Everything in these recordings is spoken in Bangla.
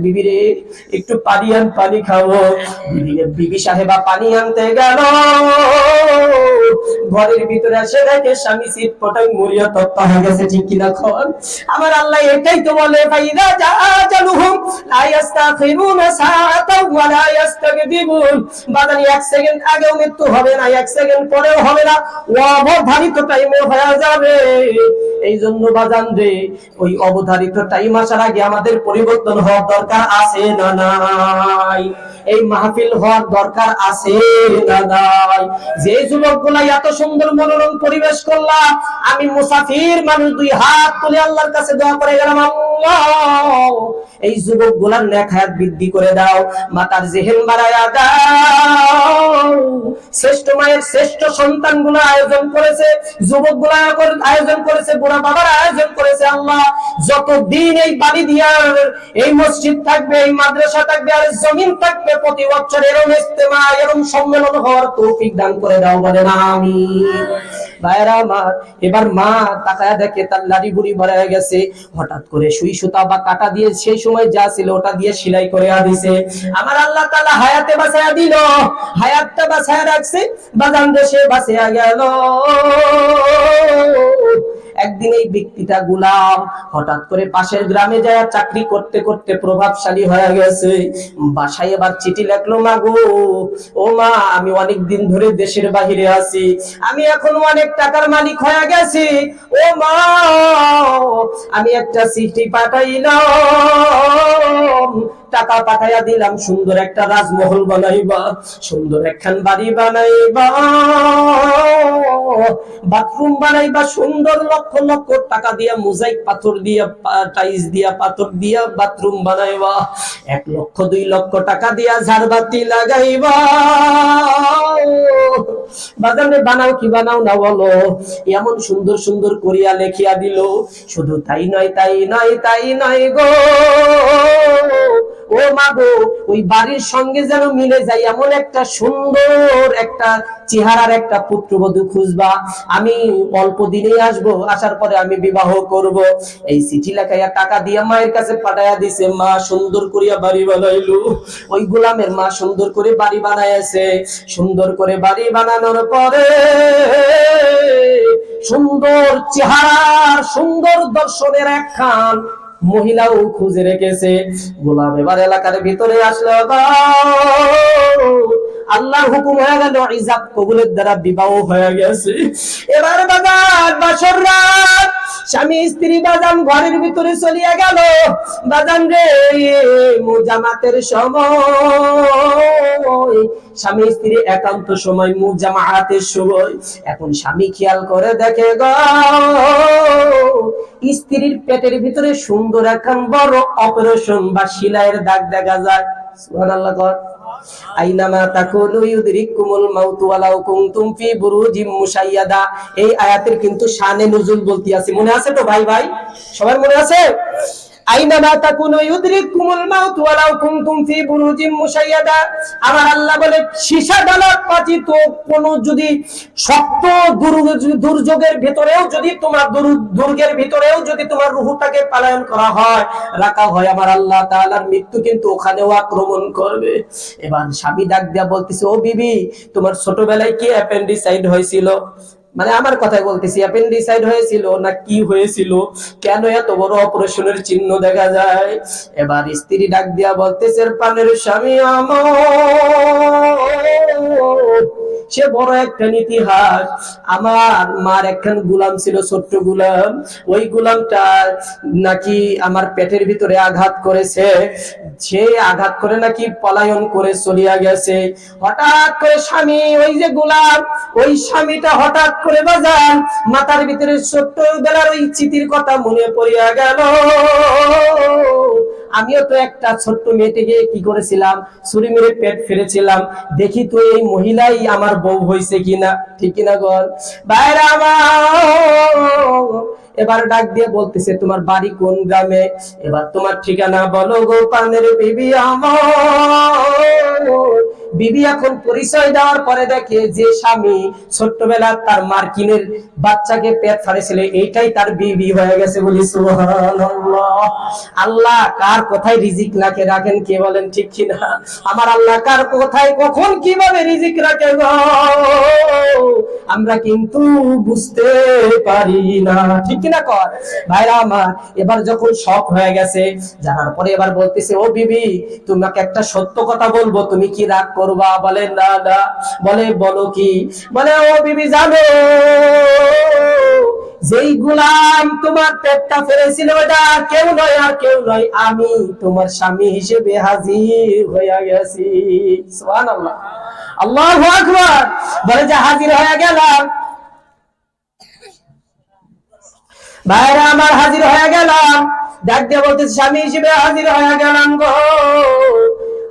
বিবি রে একটু পানি আন, পানি খাবো। বিবি সাহেবা পানি আনতে গেল, ঘরের ভিতরে এসে দেখে স্বামী সিট পটাই মরিয়া তপ্ত হয়ে গেছে। ঠিক কিনা খন? আমার আল্লাহ এটাই তো বলে, ফাইদা জাআজালুহুম লা ইস্তাখিরুনা সাআতাও ওয়া লা ইস্তাগদিবুন। বাদানি 1 সেকেন্ড আগেও মৃত্যু হবে না, 1 সেকেন্ড পরেও হবে না, অবধারিত টাইমে হয়ে যাবে। এই জন্য বাজান রে, ওই অবধারিত টাইম আসার আগে আমাদের পরিবর্তন হওয়ার দরকার আছে না নাই? এই মাহফিল হওয়ার দরকার আছে না নাই? যে যুবকগুলা এত সুন্দর মনোরম পরিবেশ করলাম, আমি মুসাফির মানুষ, 2 হাত তুলে আল্লাহর কাছে দোয়া করে গেলাম, আল্লাহ এই যুবকগুলার নেক হায়াত বৃদ্ধি করে দাও, মাতার জেহেন বাড়ায়া দাও। শ্রেষ্ঠ মায়ের শ্রেষ্ঠ সন্তানগুলো আয়োজন করেছে, যুবকগুলা আয়োজন করেছে, বুড়া বাবার আয়োজন করেছে। আল্লাহ যতদিন এই বাড়ি দিয়া এই মসজিদ থাকবে, এই মাদ্রাসা থাকবে, আর জমিন থাকবে, প্রতি বছর এরকম ইজতেমা, এরকম সম্মেলন হওয়ার তৌফিক দান করে দাও, বলেন আমিন। ভাইরা আমার, এবার মা তাকায়া দেখে তার লাড়ি বুড়ি ভরে গেছে। হঠাৎ করে সুই সুতা বা কাটা দিয়ে সেই সময় যা ছিল ওটা দিয়ে সেলাই করে দিছে। আমার আল্লাহ তাআলা হায়াতে বাঁচায়া দিল, হায়াতটা বাঁচায়া রাখছে, বাজান দেশে বাঁচিয়া গেল। একদিন এই ব্যক্তিটা গোলাম হঠাৎ করে পাশের গ্রামে যায় চাকরি করতে করতে প্রভাবশালী হয়ে গেছে। বাসায় এবার চিঠি লিখলো, মা গো, ও মা, আমি অনেক দিন ধরে দেশের বাহিরে আছি, আমি এখন অনেক টাকার মালিক হয়ে গেছি। ও মা, আমি একটা চিঠি পাঠাইলাম, টাকা পাঠাইয়া দিলাম, সুন্দর একটা রাজমহল বানাইবা, সুন্দর একখান বাড়ি বানাইবা, বাথরুম বানাইবা, সুন্দর লক্ষ লক্ষ টাকা দিয়া মোজাইক পাথর দিয়া টাইলস দিয়া পাথর দিয়া বাথরুম বানাইবা, 1 লক্ষ 2 লক্ষ টাকা দিয়া ঝাড়বাতি লাগাইবা। বাজারে বানাও কি বানাও না বলো, এমন সুন্দর সুন্দর করিয়া লেখিয়া দিল। শুধু তাই নয়, তাই নয়, তাই নয় গো, ও মা গো, ওই বাড়ির সঙ্গে যেন মিলে যায় এমন একটা সুন্দর একটা চেহারার একটা পুত্রবধূ খুঁজবা, আমি অল্প দিনেই আসবো, আসার পরে আমি বিবাহ করব। এই চিঠি লেখাইয়া টাকা দিয়ে মায়ের কাছে পাঠাইয়া দিছে। মা সুন্দর করিয়া বাড়ি বানাইলো, ওই গোলামের মা সুন্দর করে বাড়ি বানাইছে। সুন্দর করে বাড়ি বানানোর পরে সুন্দর চেহারার সুন্দর দর্শনের একখান মহিলাও খুঁজে রেখেছে। গোলাম এবার এলাকার ভিতরে আসলো, আল্লাহর হুকুম হয়ে গেল, ইজাব কবুলের দ্বারা বিবাহ হয়ে গেছে। এবার বাজার বাসর রাত, স্বামী স্ত্রী বাজান ঘরের ভিতরে চলিয়া গেল। বাজান রে, মুজামাতের সময়, স্বামী স্ত্রী একান্ত সময়, মুজামাতের সময়। এখন স্বামী খেয়াল করে দেখে গো, স্ত্রীর পেটের ভিতরে সুন্দর একখান বড় অপারেশন বা সেলাইয়ের দাগ দেখা যায়। সুবহানাল্লাহ। আইনামা তাকুনু ইউদরিকুমুল মাউতু ওয়ালাউ কুনতুম ফি বুরুজিম মুশাইয়াদা। এই আয়াতের কিন্তু শানে নুজুল বলতি আছে, মনে আছে তো ভাই? ভাই সবার মনে আছে? আইনামা তাকুনু ইউদরিকুমুল মাউতু ওয়ালাউ কুনতুম ফি বুরুজিম মুশাইয়াদা। আমার আল্লাহ বলে, সীসা ডালার পাচিত কোন যদি শক্ত দুর্যোগের ভিতরেও যদি তোমার দুর্গের ভিতরেও যদি তোমার রূহটাকে পালায়ন করা হয়, রাখা হয়, আমার আল্লাহ তাআলার মৃত্যু কিন্তু ওখানেও আক্রমণ করবে। এবার স্বামী ডাক দিয়া বলতেছে, ও বিবি, তোমার ছোটবেলায় কি অ্যাপেন্ডিসাইড হয়েছিল? মানে আমার কথাই বলতেছি, অ্যাপেন্ডিসাইড হয়েছিল না কি হয়েছিল? কেন এত বড় অপারেশনের চিহ্ন দেখা যায়? এবার স্ত্রী ডাক দিয়া বলতেছে, পানের স্বামী আমার, সে বড় একটা ইতিহাস। আমার মার একখান গোলাম ছিল, ছোট্ট গোলাম, ওই গোলামটা নাকি আমার পেটের ভিতরে আঘাত করেছে, সে আঘাত করে নাকি পলায়ন করে চলিয়া গেছে। হঠাৎ করে স্বামী, ওই যে গোলাম, ওই স্বামীটা হঠাৎ করে বাজান মাথার ভিতরে ছোট্ট বেলার ওই চিঠির কথা মনে পড়িয়া গেল। আমিও তো একটা ছোট্ট মেয়েটিকে কি করেছিলাম, ছুরি মেরে পেট ফেলেছিলাম, দেখি তো এই মহিলাই আমার বউ হয়েছে কিনা। ঠিক কিনা গো ভাইরা আমার? এবার ডাক দিয়ে বলতেছে, তোমার বাড়ি কোন গ্রামে? এবার তোমার ঠিকানা বলো গো পানের বিবি আমার। বিবি এখন পরিচয় দেওয়ার পরে দেখে যে স্বামী ছোট্টবেলা তার মার্কিনের বাচ্চাকে পেট ফাড়েছিল এইটাই তার বিবি হয়ে গেছে। বলি সুবহানাল্লাহ। আল্লাহ কার কোথায় রিজিক রাখেন কে বলেন ঠিক কিনা? আমার আল্লাহ কার কোথায় কখন কিভাবে রিজিক রাখে গো আমরা কিন্তু বুঝতে পারি না, ঠিক কিনা কর ভাইরা আমার। এবার যখন শখ হয়ে গেছে জানার পরে এবার বলতেছে, ও বিবি তোমাকে একটা সত্য কথা বলবো, তুমি কি রাগ করবা? বলে না না। বলে বলো কি? বলে ও বিবি জানো যেই গোলাম তোমার পেটটা ফেলেছিল ওটা কেউ নয় আর কেউ নয়, আমি তোমার স্বামী হিসেবে হাজির হয়ে গেছি। সুবহানাল্লাহ, আল্লাহু আকবার। বলে যে হাজির হয়ে গেলাম ভাইরা আমার, হাজির হয়ে গেলাম। ডাক দিয়ে বলতেছে স্বামী হিসেবে হাজির হয়ে গেলাম গো।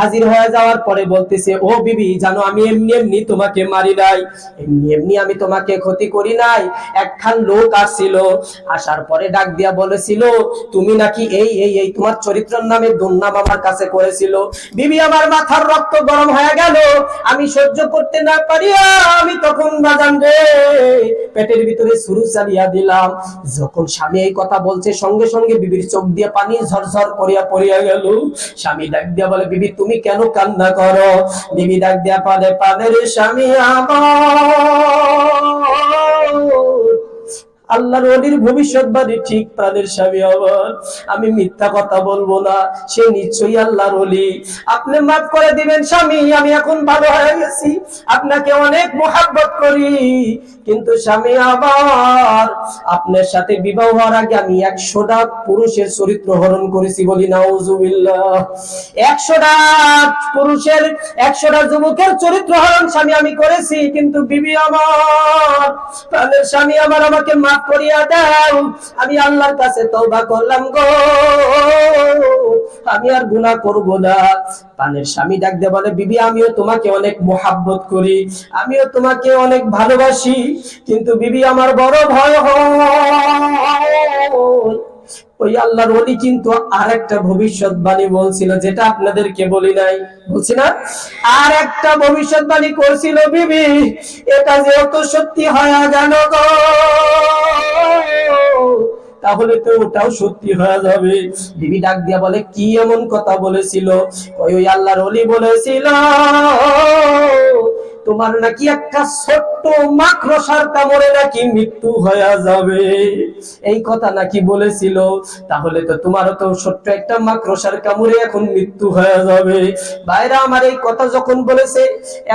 হাজির হয়ে যাওয়ার পরে বলতেছে, ও বিবি জানো আমি এমনি এমনি তোমাকে মারি নাই, এমনি এমনি আমি তোমাকে ক্ষতি করি নাই। একখান লোক আসছিল, আসার পরে ডাক দিয়া বলেছিল তুমি নাকি এই এই এই তোমার চরিত্রের নামে দুর্নাম আমার কাছে করেছিল। বিবি আমার মাথার রক্ত গরম হয়ে গেল, আমি সহ্য করতে না পারিয়া আমি তখন বাজান রে পেটের ভিতরে সুরু চালিয়া দিলাম। যখন স্বামী এই কথা বলছে সঙ্গে সঙ্গে বিবির চোখ দিয়ে পানি ঝরঝর করিয়া পড়িয়া গেল। স্বামী ডাক দিয়া বলে বিবি তুমি কেন কান্না করো? বিবি ডাক দিয়া পারে পানের স্বামী আমার, আল্লাহর ওলির ভবিষ্যৎবাণী ঠিক, প্রাণের স্বামী আমার, আমি মিথ্যা কথা বলবো না, সে নিশ্চয়ই আল্লাহর ওলি। আপনি মাফ করে দিবেন স্বামী, আমি এখন ভালো হয়ে গেছি, আপনাকে অনেক মহব্বত করি। কিন্তু স্বামী আমার আপনার সাথে বিবাহ হওয়ার আগে আমি 100টা পুরুষের চরিত্র হরণ করেছি। বলি নাউজুবিল্লাহ। 100টা পুরুষের 100টা যুবকের চরিত্র হরণ স্বামী আমি করেছি, কিন্তু বিবি আমার প্রাণের স্বামী আমার আমাকে মাফ করিয়া দাও, আমি আল্লাহর কাছে তওবা করলাম গো, আমি আর গুনাহ করব না। প্রাণের স্বামী ডাক দিয়ে বলে বিবি আমিও তোমাকে অনেক মহব্বত করি, আমিও তোমাকে অনেক ভালোবাসি, কিন্তু বিবি আমার বড় ভয় হয়। ওই আল্লাহর ওলি কিন্তু আরেকটা ভবিষ্যৎবাণী বলছিল, যেটা আপনাদেরকে বলি নাই, বলছি না? আর একটা ভবিষ্যৎবাণী করছিল বিবি, এটা যেহেতু সত্যি হয়ে গেল গো তাহলে তো ওটাও সত্যি হয়ে যাবে। বিবি ডাক দিয়া বলে কি এমন কথা বলেছিল? ওই আল্লাহর ওলি বলেছিল তোমার নাকি একটা ছোট্ট মাকড়সার কামড়ে নাকি মৃত্যু হয়ে যাবে, এই কথা নাকি বলেছিল। তাহলে তো তোমারও তো ছোট্ট একটা মাকড়সার কামড়ে এখন মৃত্যু হয়ে যাবে। ভাইরা আমার এই কথা যখন বলেছে,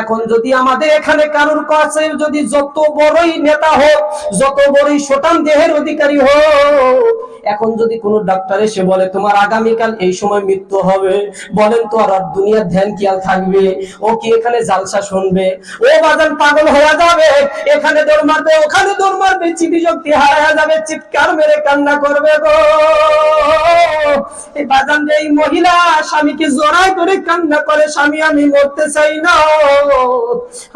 এখন যদি আমাদের এখানে কারোর কাছে যদি যত বড়ই নেতা হোক, যত বড়ই শতান দেহের অধিকারী হোক, এখন যদি কোনো ডাক্তার এসে বলে তোমার আগামীকাল এই সময় মৃত্যু হবে, বলেন তো আর দুনিয়ার ধ্যান খেয়াল থাকবে? ও কি এখানে জালসা শুনবে? ও বাজান পাগল হয়ে যাবে, এখানে দৌড় মারবে ওখানে দৌড় মারবে, চিঠি শক্তি হারায় যাবে, চিৎকার মেরে কান্না করবে গো। এই বাজান যে এই মহিলা স্বামীকে জড়াই করে কান্না করে, স্বামী আমি মরতে চাই না,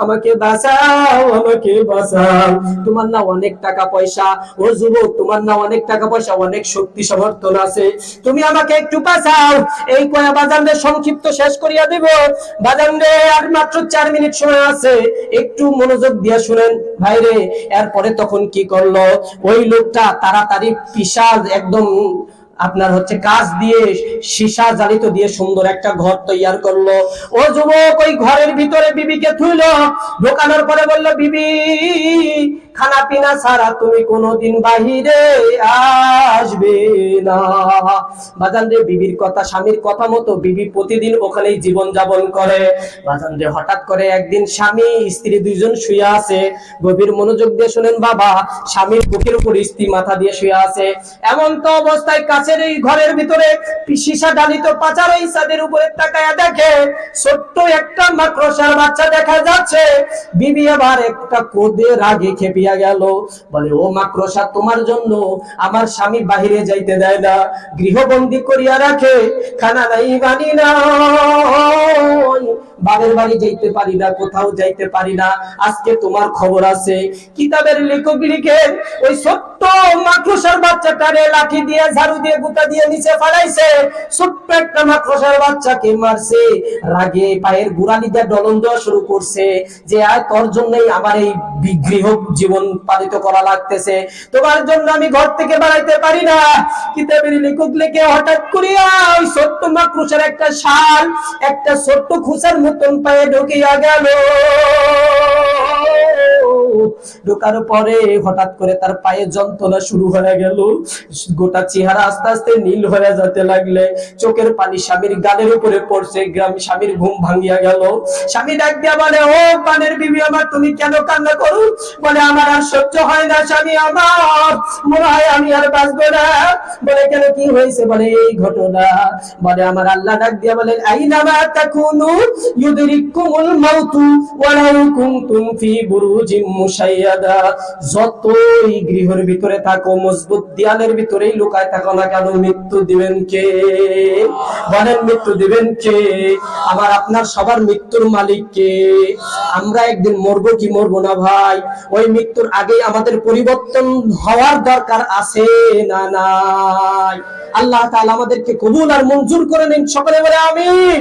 আমাকে বাঁচাও আমাকে বাঁচাও। তোমার না অনেক টাকা পয়সা, ও যুবক তোমার না অনেক টাকা পয়সা, অনেক শক্তি সমর্থন আছে, তুমি আমাকে একটু বাঁচাও। এই কয়া বাজান রে সংক্ষিপ্ত শেষ করিয়া দিব। বাজান রে আর মাত্র 4 মিনিট সময় আছে, একটু মনোযোগ দিয়ে শুনেন ভাইরে। এরপরে তখন কি করলো ওই লোকটা, তাড়াতাড়ি পিশাচ একদম আপনার হচ্ছে কাঁচ দিয়ে সীসা জ্বালিত দিয়ে সুন্দর একটা ঘর তৈয়ার করলো। ও যুবক ওই ঘরের ভিতরে বিবিকে থুইলো, ঢোকানোর পরে বললো বিবি খানা পিনা ছাড়া তুমি কোনোদিন বাহিরে আসবে না। বাজান রে বিবির কথা, স্বামীর কথা মতো বিবি প্রতিদিন ওখানেই জীবন যাপন করে। বাজান রে হঠাৎ করে একদিন স্বামী স্ত্রী দুইজন শুয়ে আছে, গভীর মনোযোগ দিয়ে শুনেন বাবা, স্বামীর বুকের উপর স্ত্রী মাথা দিয়ে শুয়ে আছে। এমন তো অবস্থায় কাছের এই ঘরের ভিতরে সীসা ডালিত পাচার এই ছাদের উপরে তাকায়া দেখে ছোট্ট একটা মাকড়সার বাচ্চা দেখা যাচ্ছে। বিবি আবার একটা কোদে রাগে খেপিয়া গেল, বলে ও মাকড়সা তোমার জন্য আমার স্বামী বাহিরে যাইতে দেয় না, গৃহবন্দী করিয়া রাখে, খানা নাই বানি নাই, বাবার বাড়ি যাইতে পারি না, কোথাও যাইতে পারি না। আজকে তোমার খবর আছে, কিতাবের লেখক লিখেন ওই ছোট্ট মাকড়সার বাচ্চাটারে লাঠি দিয়ে, ঝাড়ু দিয়ে, গুতা দিয়ে নিচে ফালাইছে। ছোট্ট একটা মাকড়সার বাচ্চাকে মারছে, রাগে পায়ের গোড়ালি দিয়ে ডলন দেওয়া শুরু করছে যে আয় তোর জন্যই আমার এই গৃহ জীবন পালিত করা লাগতেছে, তোমার জন্য আমি ঘর থেকে বাড়াইতে পারি না। কিতাবের লেখক লিখে হঠাৎ করিয়া ওই ছোট্ট মাকড়সার একটা শাল একটা ছোট্ট খুসার মতন পায়ে ঢুকিয়া গেল। ঢোকার পরে হঠাৎ করে তার পায়ে যন্ত্রণা শুরু হয়ে গেল, গোটা চেহারা আস্তে আস্তে নীল হয়ে যেতে লাগলে, চোখের পানি স্বামীর গালের উপরে পড়ছে, স্বামীর ঘুম ভাঙিয়া গেল। স্বামী ডাক দিয়া বলে, ও পানের বিবি আমার, তুমি কেন কান্না করো? বলে আমার আর সহ্য হয় না স্বামী আমার, মনে হয় আমি আর বাঁচবো না। বলে কেন, কি হয়েছে? বলে এই ঘটনা। বলে আমার আল্লাহ ডাক দিয়া বলেন, আইনামা তাকুনু ইউদরিকুমুল মাউতু ওয়ালাউ কুনতুম ফি বুরুজিম মুশাইয়াদা। যতই গৃহের ভিতরে থাকো, মজবুত দেয়ালের ভিতরেই লুকায় থাকো না কেন, মৃত্যু দিবেন কে? বলেন মৃত্যু দিবেন কে? আমার আপনার সবার মৃত্যুর মালিক কে? আমরা একদিন মরবো কি মরবো না ভাই? ওই মৃত্যুর আগেই আমাদের পরিবর্তন হওয়ার দরকার আছে না নাই? আল্লাহ তাআলা আমাদেরকে কবুল আর মঞ্জুর করে নিন, সকলে বলে আমিন।